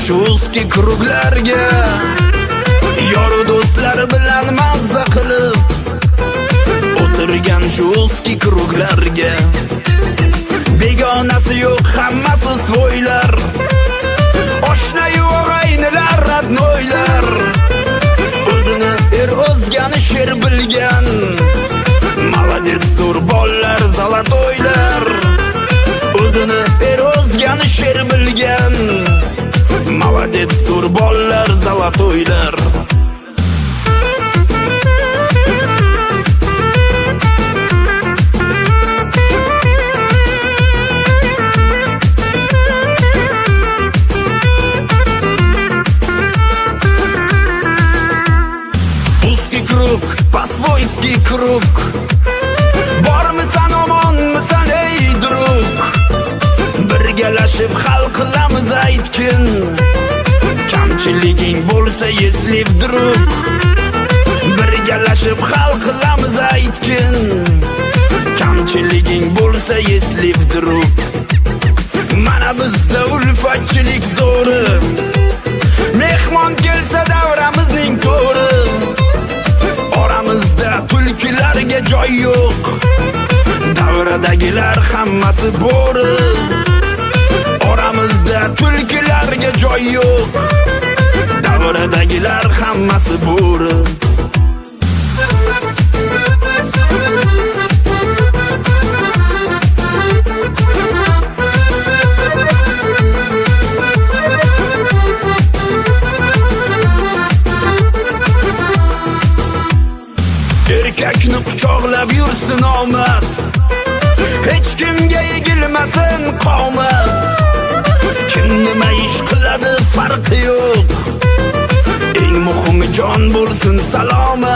shu uski kruglarga, yor do'stlar bilan mazza qilib o'tirgan shu uski kruglarga. Begonasi yo'q, hammasi svoylar, oshna-yu og'aynilar, radnoylar. O'zini o'zgani sher bilgan, молодец zo'r bollar, zalatoylar. O'zini o'zgani sher bilgan, молодец zo'r bollar, zalatoylar. Kruг, по-свойски kruг. Bormisan, omonmisan ey drug? Birgalashib hal qilamiz aytkin. Kamchiliging bo'lsa если вдруг, birgalashib hal qilamiz aytkin. Kamchiliging bo'lsa если вдруг. Mana bizda ulfatchilik zo'ri, mehmon kelsa davramizning to'ri. Oramizda tulkilarga joy yo'q, davradagilar hammasi bo'ri. Oramizda tulkilarga joy yo'q, davradagilar hammasi bo'ri. Erkakni quchoqlab yursin omad, hech kimga egilmasin qomat. Kim nima ish qiladi farqi yo'q, eng muhimi jon bo'lsin salomat.